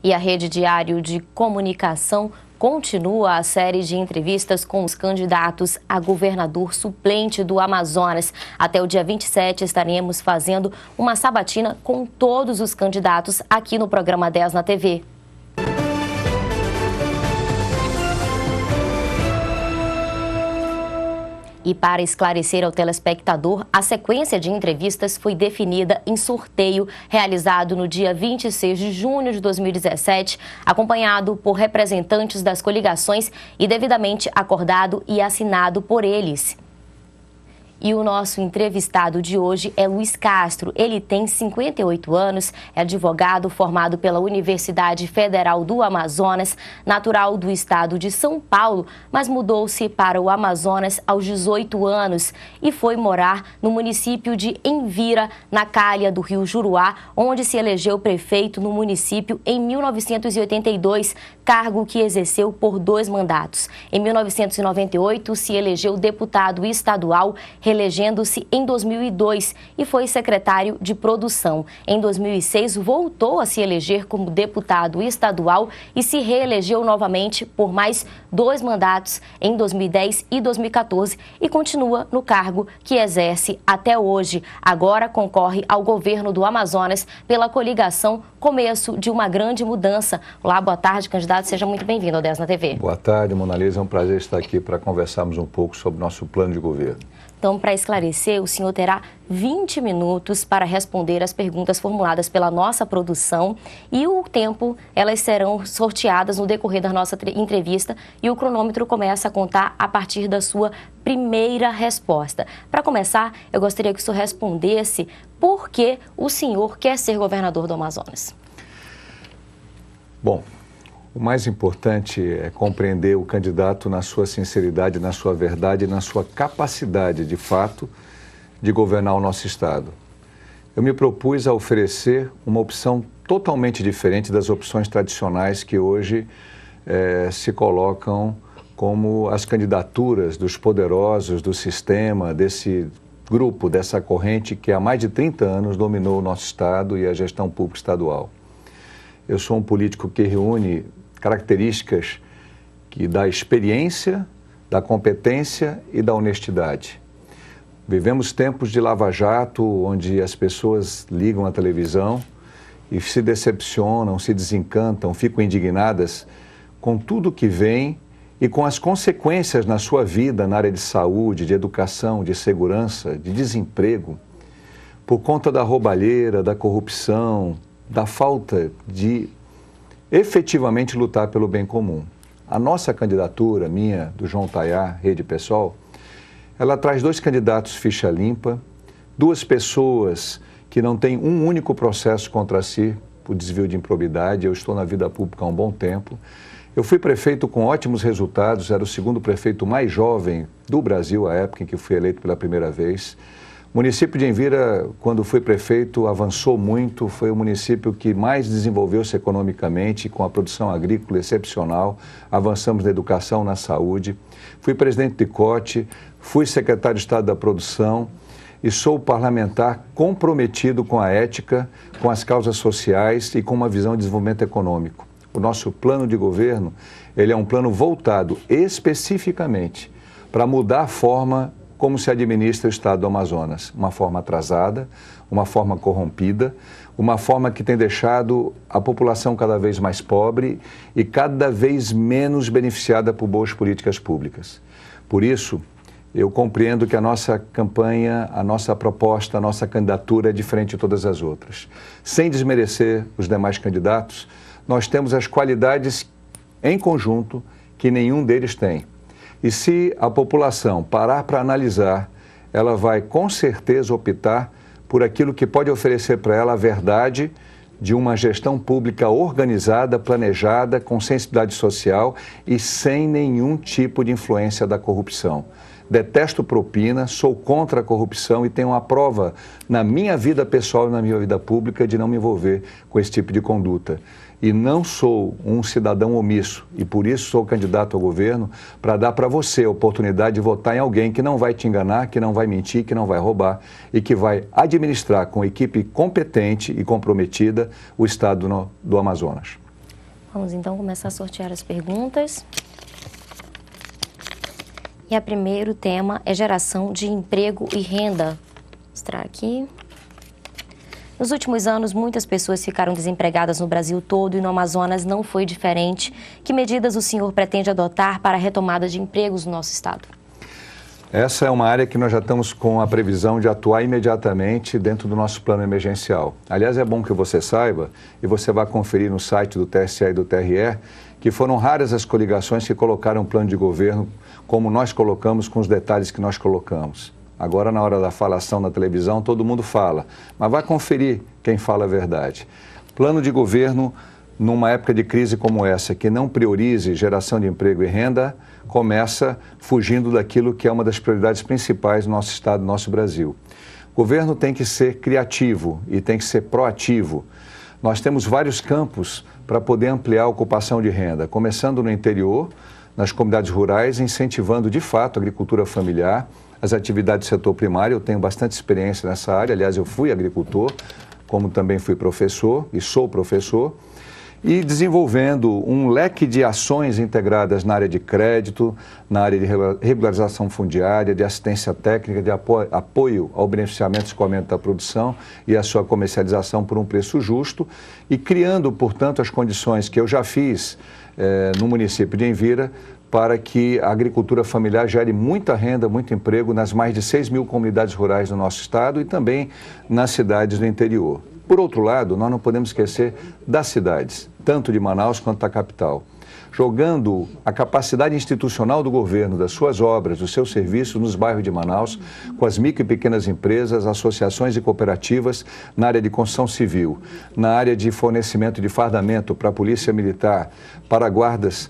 E a Rede Diário de Comunicação continua a série de entrevistas com os candidatos a governador suplente do Amazonas. Até o dia 27 estaremos fazendo uma sabatina com todos os candidatos aqui no programa 10 na TV. E para esclarecer ao telespectador, a sequência de entrevistas foi definida em sorteio realizado no dia 26 de junho de 2017, acompanhado por representantes das coligações e devidamente acordado e assinado por eles. E o nosso entrevistado de hoje é Luiz Castro. Ele tem 58 anos, é advogado formado pela Universidade Federal do Amazonas, natural do estado de São Paulo, mas mudou-se para o Amazonas aos 18 anos e foi morar no município de Envira, na calha do rio Juruá, onde se elegeu prefeito no município em 1982, cargo que exerceu por 2 mandatos. Em 1998, se elegeu deputado estadual, reelegendo-se em 2002 e foi secretário de produção. Em 2006, voltou a se eleger como deputado estadual e se reelegeu novamente por mais 2 mandatos em 2010 e 2014 e continua no cargo que exerce até hoje. Agora concorre ao governo do Amazonas pela coligação Começo de uma Grande Mudança. Olá, boa tarde, candidato. Seja muito bem-vindo ao 10 na TV. Boa tarde, Mona Lisa. É um prazer estar aqui para conversarmos um pouco sobre o nosso plano de governo. Então, para esclarecer, o senhor terá 20 minutos para responder as perguntas formuladas pela nossa produção e o tempo, elas serão sorteadas no decorrer da nossa entrevista e o cronômetro começa a contar a partir da sua primeira resposta. Para começar, eu gostaria que o senhor respondesse por que o senhor quer ser governador do Amazonas. Bom, o mais importante é compreender o candidato na sua sinceridade, na sua verdade e na sua capacidade, de fato, de governar o nosso Estado. Eu me propus a oferecer uma opção totalmente diferente das opções tradicionais que hoje se colocam como as candidaturas dos poderosos do sistema, desse grupo, dessa corrente que há mais de 30 anos dominou o nosso Estado e a gestão pública estadual. Eu sou um político que reúne características da experiência, da competência e da honestidade. Vivemos tempos de lava-jato, onde as pessoas ligam a televisão e se decepcionam, se desencantam, ficam indignadas com tudo que vem e com as consequências na sua vida, na área de saúde, de educação, de segurança, de desemprego, por conta da roubalheira, da corrupção, da falta de efetivamente lutar pelo bem comum. A nossa candidatura, minha, do João Tayar, Rede Pessoal, ela traz 2 candidatos ficha limpa, 2 pessoas que não têm um único processo contra si por desvio de improbidade. Eu estou na vida pública há um bom tempo. Eu fui prefeito com ótimos resultados, era o 2º prefeito mais jovem do Brasil à época em que fui eleito pela primeira vez. O município de Envira, quando fui prefeito, avançou muito, foi o município que mais desenvolveu-se economicamente, com a produção agrícola excepcional, avançamos na educação, na saúde. Fui presidente de COTE, fui secretário de Estado da Produção e sou parlamentar comprometido com a ética, com as causas sociais e com uma visão de desenvolvimento econômico. O nosso plano de governo, ele é um plano voltado especificamente para mudar a forma como se administra o Estado do Amazonas. Uma forma atrasada, uma forma corrompida, uma forma que tem deixado a população cada vez mais pobre e cada vez menos beneficiada por boas políticas públicas. Por isso, eu compreendo que a nossa campanha, a nossa proposta, a nossa candidatura é diferente de todas as outras. Sem desmerecer os demais candidatos, nós temos as qualidades em conjunto que nenhum deles tem. E se a população parar para analisar, ela vai com certeza optar por aquilo que pode oferecer para ela a verdade de uma gestão pública organizada, planejada, com sensibilidade social e sem nenhum tipo de influência da corrupção. Detesto propina, sou contra a corrupção e tenho uma prova na minha vida pessoal e na minha vida pública de não me envolver com esse tipo de conduta. E não sou um cidadão omisso e por isso sou candidato ao governo para dar para você a oportunidade de votar em alguém que não vai te enganar, que não vai mentir, que não vai roubar e que vai administrar com equipe competente e comprometida o Estado do Amazonas. Vamos então começar a sortear as perguntas. E o primeiro tema é geração de emprego e renda. Vou mostrar aqui. Nos últimos anos, muitas pessoas ficaram desempregadas no Brasil todo e no Amazonas não foi diferente. Que medidas o senhor pretende adotar para a retomada de empregos no nosso estado? Essa é uma área que nós já estamos com a previsão de atuar imediatamente dentro do nosso plano emergencial. Aliás, é bom que você saiba, e você vai conferir no site do TSE e do TRE, que foram raras as coligações que colocaram um plano de governo como nós colocamos, com os detalhes que nós colocamos. Agora, na hora da falação na televisão, todo mundo fala, mas vai conferir quem fala a verdade. Plano de governo, numa época de crise como essa, que não priorize geração de emprego e renda, começa fugindo daquilo que é uma das prioridades principais do nosso estado, do nosso Brasil. O governo tem que ser criativo e tem que ser proativo. Nós temos vários campos para poder ampliar a ocupação de renda, começando no interior, nas comunidades rurais, incentivando de fato a agricultura familiar, as atividades do setor primário. Eu tenho bastante experiência nessa área, aliás, eu fui agricultor, como também fui professor e sou professor, e desenvolvendo um leque de ações integradas na área de crédito, na área de regularização fundiária, de assistência técnica, de apoio ao beneficiamento do escoamento da produção e a sua comercialização por um preço justo, e criando, portanto, as condições que eu já fiz no município de Envira, para que a agricultura familiar gere muita renda, muito emprego nas mais de 6 mil comunidades rurais do nosso estado e também nas cidades do interior. Por outro lado, nós não podemos esquecer das cidades, tanto de Manaus quanto da capital, jogando a capacidade institucional do governo, das suas obras, dos seus serviços nos bairros de Manaus, com as micro e pequenas empresas, associações e cooperativas na área de construção civil, na área de fornecimento de fardamento para a polícia militar, para guardas,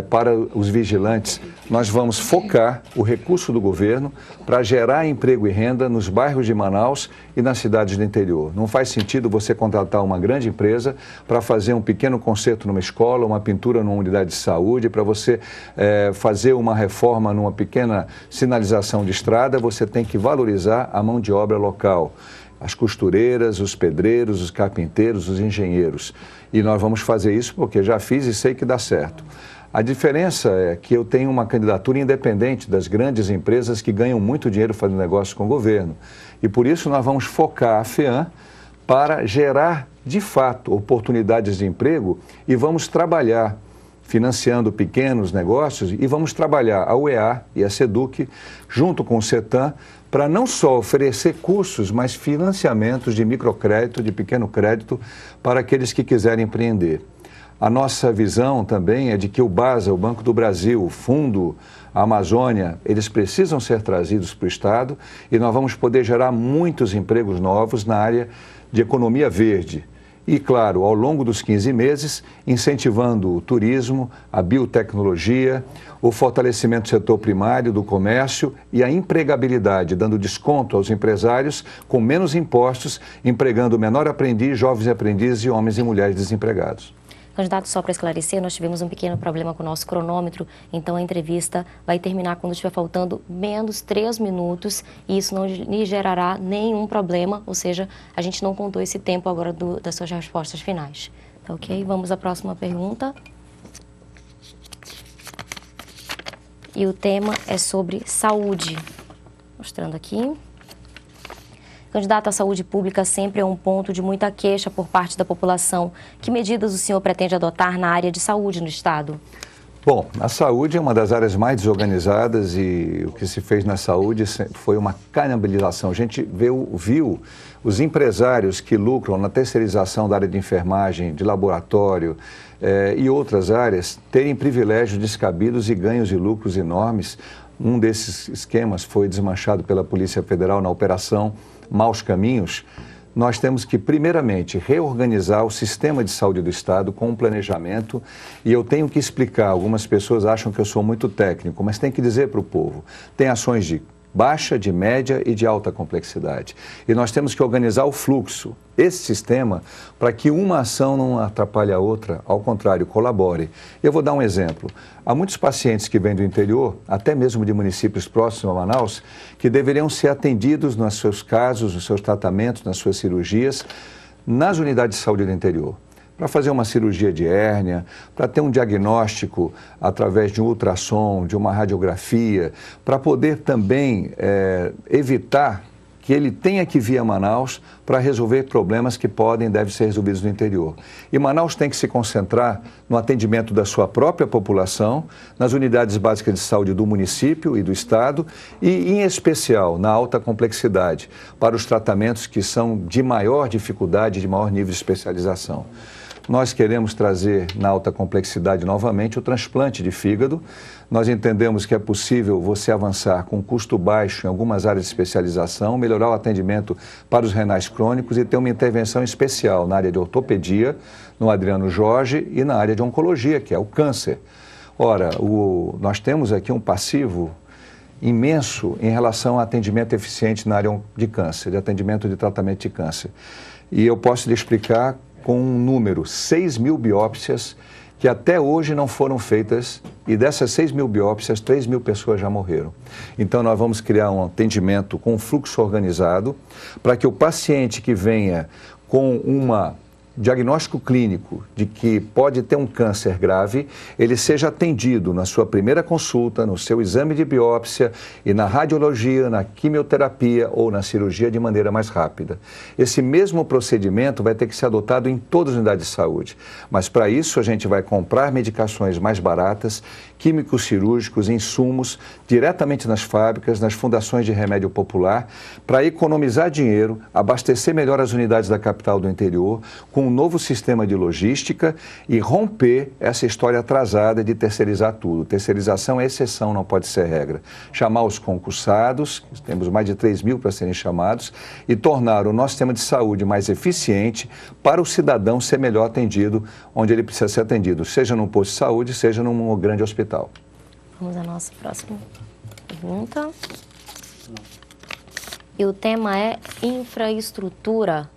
para os vigilantes. Nós vamos focar o recurso do governo para gerar emprego e renda nos bairros de Manaus e nas cidades do interior. Não faz sentido você contratar uma grande empresa para fazer um pequeno conserto numa escola, uma pintura numa unidade de saúde, para você fazer uma reforma numa pequena sinalização de estrada. Você tem que valorizar a mão de obra local, as costureiras, os pedreiros, os carpinteiros, os engenheiros. E nós vamos fazer isso porque já fiz e sei que dá certo. A diferença é que eu tenho uma candidatura independente das grandes empresas que ganham muito dinheiro fazendo negócio com o governo. E por isso nós vamos focar a FEAM para gerar, de fato, oportunidades de emprego, e vamos trabalhar financiando pequenos negócios, e vamos trabalhar a UEA e a SEDUC junto com o CETAM para não só oferecer cursos, mas financiamentos de microcrédito, de pequeno crédito para aqueles que quiserem empreender. A nossa visão também é de que o BASA, o Banco do Brasil, o Fundo Amazônia, eles precisam ser trazidos para o Estado, e nós vamos poder gerar muitos empregos novos na área de economia verde. E, claro, ao longo dos 15 meses, incentivando o turismo, a biotecnologia, o fortalecimento do setor primário, do comércio e a empregabilidade, dando desconto aos empresários com menos impostos, empregando menor aprendiz, jovens aprendizes e homens e mulheres desempregados. Candidato, só para esclarecer, nós tivemos um pequeno problema com o nosso cronômetro, então a entrevista vai terminar quando estiver faltando menos 3 minutos, e isso não lhe gerará nenhum problema, ou seja, a gente não contou esse tempo agora das suas respostas finais. Tá ok? Vamos à próxima pergunta. E o tema é sobre saúde. Mostrando aqui. Candidato, à saúde pública sempre é um ponto de muita queixa por parte da população. Que medidas o senhor pretende adotar na área de saúde no Estado? Bom, a saúde é uma das áreas mais desorganizadas, e o que se fez na saúde foi uma canibalização. A gente viu os empresários que lucram na terceirização da área de enfermagem, de laboratório e outras áreas terem privilégios descabidos e ganhos de lucros enormes. Um desses esquemas foi desmanchado pela Polícia Federal na Operação Maus Caminhos. Nós temos que, primeiramente, reorganizar o sistema de saúde do Estado com um planejamento, e eu tenho que explicar. Algumas pessoas acham que eu sou muito técnico, mas tem que dizer para o povo, tem ações de baixa, de média e de alta complexidade. E nós temos que organizar o fluxo, esse sistema, para que uma ação não atrapalhe a outra, ao contrário, colabore. Eu vou dar um exemplo. Há muitos pacientes que vêm do interior, até mesmo de municípios próximos a Manaus, que deveriam ser atendidos nos seus casos, nos seus tratamentos, nas suas cirurgias, nas unidades de saúde do interior. para fazer uma cirurgia de hérnia, para ter um diagnóstico através de um ultrassom, de uma radiografia, para poder também evitar que ele tenha que vir a Manaus para resolver problemas que podem e devem ser resolvidos no interior. E Manaus tem que se concentrar no atendimento da sua própria população, nas unidades básicas de saúde do município e do estado e, em especial, na alta complexidade, para os tratamentos que são de maior dificuldade, de maior nível de especialização. Nós queremos trazer na alta complexidade novamente o transplante de fígado. Nós entendemos que é possível você avançar com custo baixo em algumas áreas de especialização, melhorar o atendimento para os renais crônicos e ter uma intervenção especial na área de ortopedia, no Adriano Jorge, e na área de oncologia, que é o câncer. Ora, nós temos aqui um passivo imenso em relação ao atendimento eficiente na área de câncer, de atendimento de tratamento de câncer. E eu posso lhe explicar com um número, 6 mil biópsias que até hoje não foram feitas, e dessas 6 mil biópsias, 3 mil pessoas já morreram. Então nós vamos criar um atendimento com um fluxo organizado para que o paciente que venha com diagnóstico clínico de que pode ter um câncer grave, ele seja atendido na sua primeira consulta, no seu exame de biópsia e na radiologia, na quimioterapia ou na cirurgia de maneira mais rápida. Esse mesmo procedimento vai ter que ser adotado em todas as unidades de saúde, mas para isso a gente vai comprar medicações mais baratas, químicos cirúrgicos, insumos, diretamente nas fábricas, nas fundações de remédio popular, para economizar dinheiro, abastecer melhor as unidades da capital do interior, com um novo sistema de logística e romper essa história atrasada de terceirizar tudo. Terceirização é exceção, não pode ser regra. Chamar os concursados, temos mais de 3 mil para serem chamados, e tornar o nosso sistema de saúde mais eficiente para o cidadão ser melhor atendido onde ele precisa ser atendido, seja num posto de saúde, seja num grande hospital. Vamos à nossa próxima pergunta. E o tema é infraestrutura.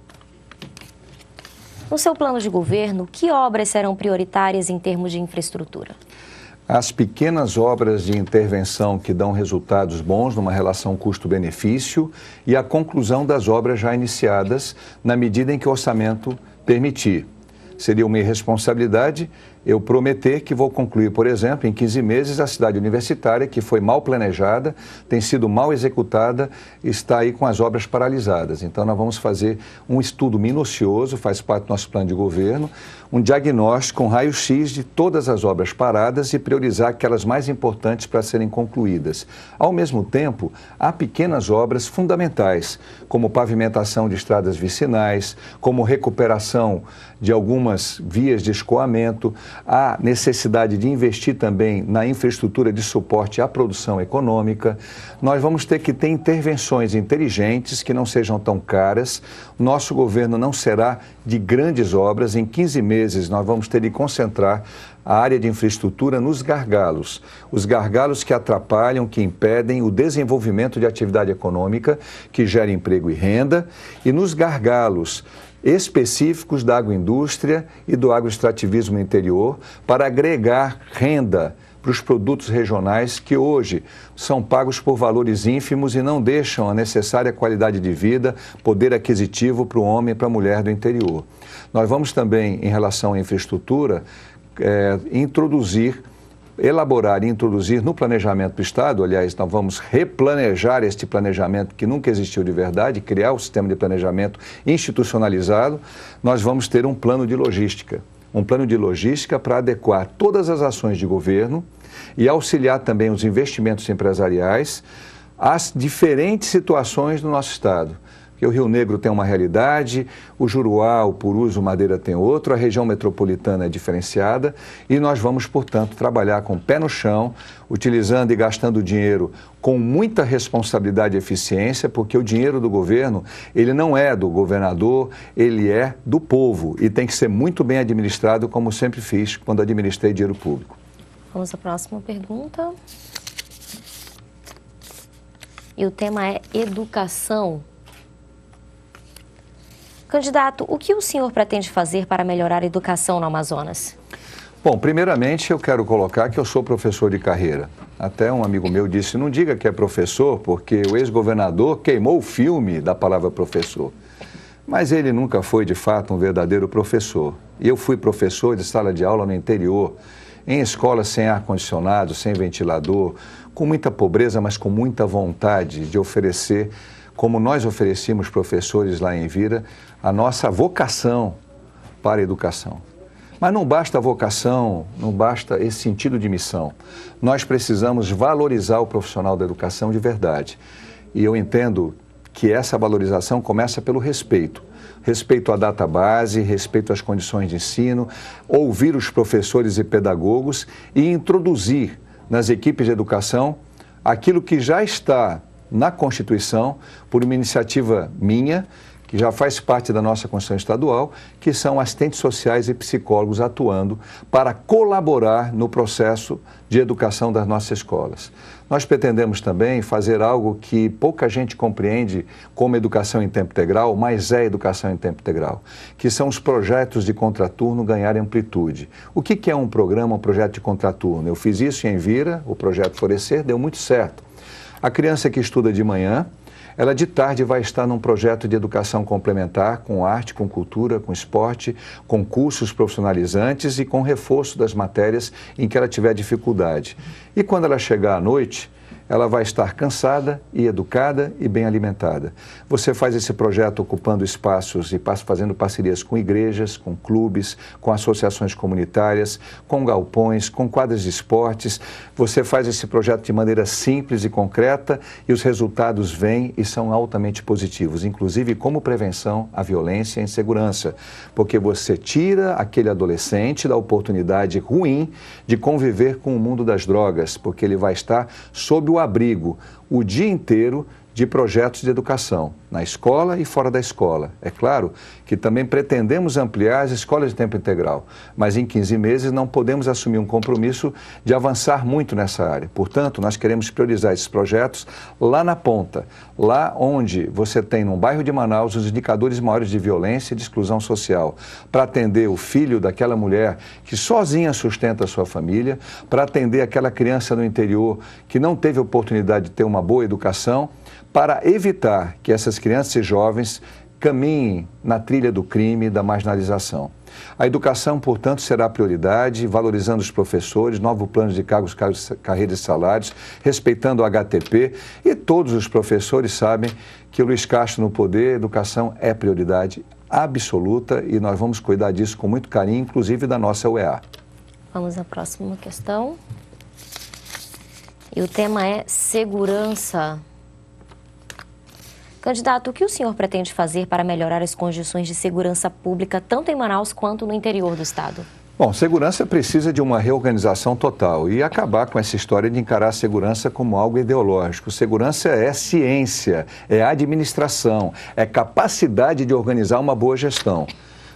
No seu plano de governo, que obras serão prioritárias em termos de infraestrutura? As pequenas obras de intervenção que dão resultados bons numa relação custo-benefício e a conclusão das obras já iniciadas na medida em que o orçamento permitir. Seria uma irresponsabilidade eu prometer que vou concluir, por exemplo, em 15 meses, a cidade universitária, que foi mal planejada, tem sido mal executada, está aí com as obras paralisadas. Então, nós vamos fazer um estudo minucioso, faz parte do nosso plano de governo, um diagnóstico, um raio-x de todas as obras paradas e priorizar aquelas mais importantes para serem concluídas. Ao mesmo tempo, há pequenas obras fundamentais, como pavimentação de estradas vicinais, como recuperação de algumas vias de escoamento, há necessidade de investir também na infraestrutura de suporte à produção econômica. Nós vamos ter que ter intervenções inteligentes que não sejam tão caras. Nosso governo não será de grandes obras. Em 15 meses nós vamos ter de concentrar a área de infraestrutura nos gargalos. Os gargalos que atrapalham, que impedem o desenvolvimento de atividade econômica, que gera emprego e renda, e nos gargalos específicos da agroindústria e do agroextrativismo no interior para agregar renda para os produtos regionais que hoje são pagos por valores ínfimos e não deixam a necessária qualidade de vida, poder aquisitivo para o homem e para a mulher do interior. Nós vamos também, em relação à infraestrutura, elaborar e introduzir no planejamento do Estado, aliás, nós vamos replanejar este planejamento que nunca existiu de verdade, criar o sistema de planejamento institucionalizado, nós vamos ter um plano de logística para adequar todas as ações de governo e auxiliar também os investimentos empresariais às diferentes situações do nosso Estado. Porque o Rio Negro tem uma realidade, o Juruá, o Purus, o Madeira tem outro, a região metropolitana é diferenciada e nós vamos, portanto, trabalhar com o pé no chão, utilizando e gastando dinheiro com muita responsabilidade e eficiência, porque o dinheiro do governo, ele não é do governador, ele é do povo e tem que ser muito bem administrado, como sempre fiz quando administrei dinheiro público. Vamos à próxima pergunta. E o tema é educação. Candidato, o que o senhor pretende fazer para melhorar a educação no Amazonas? Bom, primeiramente eu quero colocar que eu sou professor de carreira. Até um amigo meu disse, não diga que é professor, porque o ex-governador queimou o filme da palavra professor. Mas ele nunca foi, de fato, um verdadeiro professor. e eu fui professor de sala de aula no interior, em escolas sem ar-condicionado, sem ventilador, com muita pobreza, mas com muita vontade de oferecer, como nós oferecíamos professores lá em Vira, a nossa vocação para a educação. Mas não basta a vocação, não basta esse sentido de missão. Nós precisamos valorizar o profissional da educação de verdade. E eu entendo que essa valorização começa pelo respeito. Respeito à database, respeito às condições de ensino, ouvir os professores e pedagogos e introduzir nas equipes de educação aquilo que já está na Constituição, por uma iniciativa minha, que já faz parte da nossa Constituição Estadual, que são assistentes sociais e psicólogos atuando para colaborar no processo de educação das nossas escolas. Nós pretendemos também fazer algo que pouca gente compreende como educação em tempo integral, mas é educação em tempo integral, que são os projetos de contraturno ganharem amplitude. O que é um programa, um projeto de contraturno? Eu fiz isso em Vira, o projeto Florescer, deu muito certo. A criança que estuda de manhã, ela de tarde vai estar num projeto de educação complementar, com arte, com cultura, com esporte, com cursos profissionalizantes e com reforço das matérias em que ela tiver dificuldade. E quando ela chegar à noite, ela vai estar cansada e educada e bem alimentada. Você faz esse projeto ocupando espaços e fazendo parcerias com igrejas, com clubes, com associações comunitárias, com galpões, com quadras de esportes. Você faz esse projeto de maneira simples e concreta e os resultados vêm e são altamente positivos, inclusive como prevenção à violência e insegurança, porque você tira aquele adolescente da oportunidade ruim de conviver com o mundo das drogas, porque ele vai estar sob o abrigo o dia inteiro de projetos de educação, na escola e fora da escola. É claro que também pretendemos ampliar as escolas de tempo integral, mas em 15 meses não podemos assumir um compromisso de avançar muito nessa área. Portanto, nós queremos priorizar esses projetos lá na ponta, lá onde você tem, num bairro de Manaus, os indicadores maiores de violência e de exclusão social, para atender o filho daquela mulher que sozinha sustenta a sua família, para atender aquela criança no interior que não teve oportunidade de ter uma boa educação, para evitar que essas crianças e jovens caminhem na trilha do crime e da marginalização. A educação, portanto, será a prioridade, valorizando os professores, novo plano de cargos, carreiras e salários, respeitando o HTP, e todos os professores sabem que o Luiz Castro no poder, a educação é prioridade absoluta e nós vamos cuidar disso com muito carinho, inclusive da nossa UEA. Vamos à próxima questão. E o tema é segurança. Candidato, o que o senhor pretende fazer para melhorar as condições de segurança pública, tanto em Manaus quanto no interior do estado? Bom, segurança precisa de uma reorganização total e acabar com essa história de encarar a segurança como algo ideológico. Segurança é ciência, é administração, é capacidade de organizar uma boa gestão.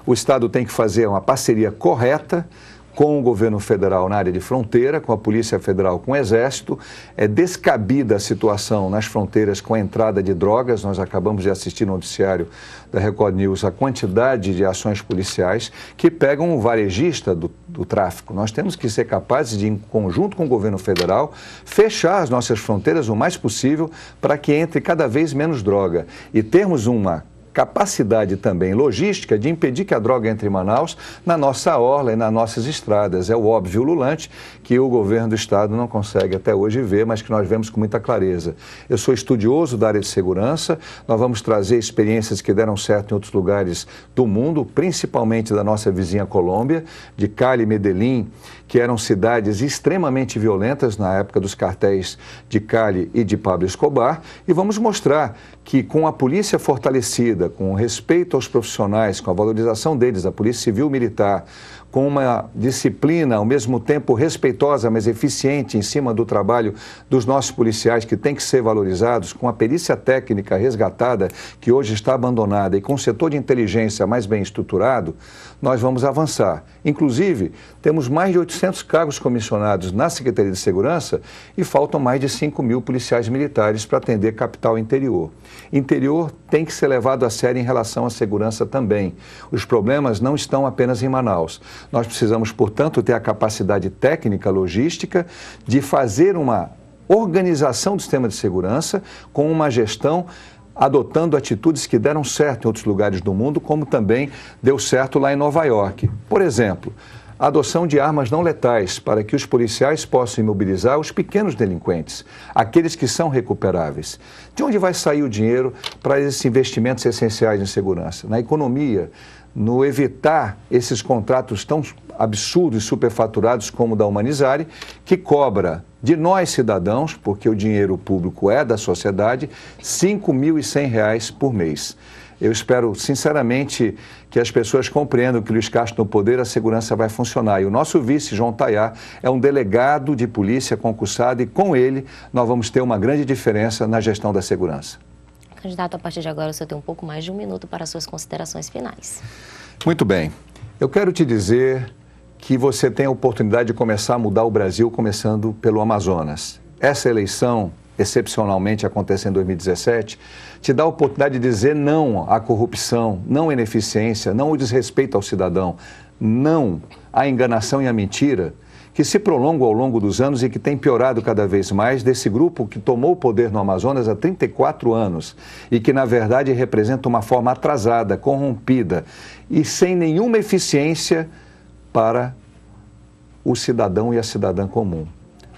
O Estado tem que fazer uma parceria correta com o governo federal na área de fronteira, com a Polícia Federal, com o Exército. É descabida a situação nas fronteiras com a entrada de drogas. Nós acabamos de assistir no noticiário da Record News a quantidade de ações policiais que pegam o varejista do tráfico. Nós temos que ser capazes de, em conjunto com o governo federal, fechar as nossas fronteiras o mais possível para que entre cada vez menos droga e termos uma capacidade também logística de impedir que a droga entre em Manaus na nossa orla e nas nossas estradas. É o óbvio ululante que o governo do estado não consegue até hoje ver, mas que nós vemos com muita clareza. Eu sou estudioso da área de segurança, nós vamos trazer experiências que deram certo em outros lugares do mundo, principalmente da nossa vizinha Colômbia, de Cali e Medellín, que eram cidades extremamente violentas na época dos cartéis de Cali e de Pablo Escobar, e vamos mostrar que com a polícia fortalecida, com respeito aos profissionais, com a valorização deles, a polícia civil e militar, com uma disciplina ao mesmo tempo respeitosa, mas eficiente em cima do trabalho dos nossos policiais, que tem que ser valorizados, com a perícia técnica resgatada, que hoje está abandonada, e com o setor de inteligência mais bem estruturado, nós vamos avançar. Inclusive, temos mais de 800 cargos comissionados na Secretaria de Segurança e faltam mais de 5.000 policiais militares para atender capital e interior. Interior tem que ser levado a sério em relação à segurança também. Os problemas não estão apenas em Manaus. Nós precisamos, portanto, ter a capacidade técnica, logística, de fazer uma organização do sistema de segurança com uma gestão adotando atitudes que deram certo em outros lugares do mundo, como também deu certo lá em Nova York. Por exemplo, a adoção de armas não letais para que os policiais possam imobilizar os pequenos delinquentes, aqueles que são recuperáveis. De onde vai sair o dinheiro para esses investimentos essenciais em segurança? Na economia, no evitar esses contratos tão absurdos e superfaturados como o da Humanizare, que cobra de nós cidadãos, porque o dinheiro público é da sociedade, R$ 5.100 por mês. Eu espero, sinceramente, que as pessoas compreendam que Luiz Castro no poder, a segurança vai funcionar. E o nosso vice, João Tayá, é um delegado de polícia concursado e com ele nós vamos ter uma grande diferença na gestão da segurança. Candidato, a partir de agora, o senhor tem um pouco mais de 1 minuto para as suas considerações finais. Muito bem. Eu quero te dizer que você tem a oportunidade de começar a mudar o Brasil, começando pelo Amazonas. Essa eleição, excepcionalmente acontecendo em 2017, te dá a oportunidade de dizer não à corrupção, não à ineficiência, não ao desrespeito ao cidadão, não à enganação e à mentira, que se prolongam ao longo dos anos e que tem piorado cada vez mais desse grupo que tomou o poder no Amazonas há 34 anos e que, na verdade, representa uma forma atrasada, corrompida e sem nenhuma eficiência para o cidadão e a cidadã comum.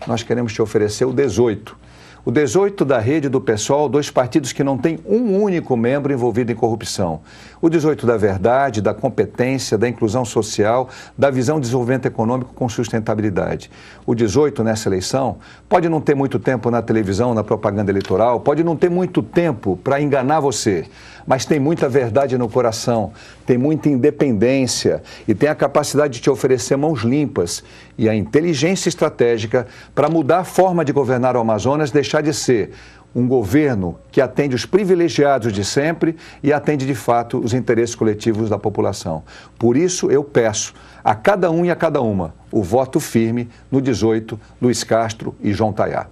Nós queremos te oferecer o 18. O 18 da Rede do PSOL, 2 partidos que não têm um único membro envolvido em corrupção. O 18 da verdade, da competência, da inclusão social, da visão de desenvolvimento econômico com sustentabilidade. O 18 nessa eleição pode não ter muito tempo na televisão, na propaganda eleitoral, pode não ter muito tempo para enganar você, mas tem muita verdade no coração, tem muita independência e tem a capacidade de te oferecer mãos limpas e a inteligência estratégica para mudar a forma de governar o Amazonas, deixar de ser um governo que atende os privilegiados de sempre e atende de fato os interesses coletivos da população. Por isso eu peço a cada um e a cada uma o voto firme no 18, Luiz Castro e João Tayá.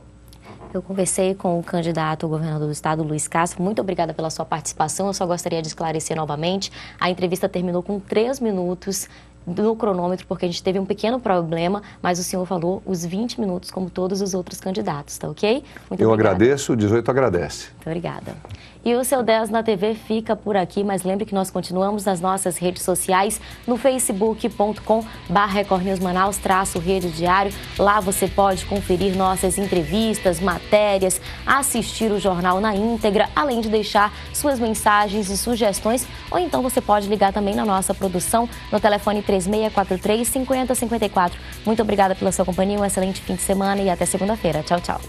Eu conversei com o candidato ao governador do estado, Luiz Castro. Muito obrigada pela sua participação. Eu só gostaria de esclarecer novamente. A entrevista terminou com 3 minutos no cronômetro, porque a gente teve um pequeno problema, mas o senhor falou os 20 minutos, como todos os outros candidatos, tá ok? Muito obrigada. agradeço, o 18 agradece. Muito obrigada. E o Seu 10 na TV fica por aqui, mas lembre que nós continuamos nas nossas redes sociais, no facebook.com/Record News Manaus, _Rede Diário. Lá você pode conferir nossas entrevistas, matérias, assistir o jornal na íntegra, além de deixar suas mensagens e sugestões, ou então você pode ligar também na nossa produção no telefone 3643-5054. Muito obrigada pela sua companhia, um excelente fim de semana e até segunda-feira. Tchau, tchau.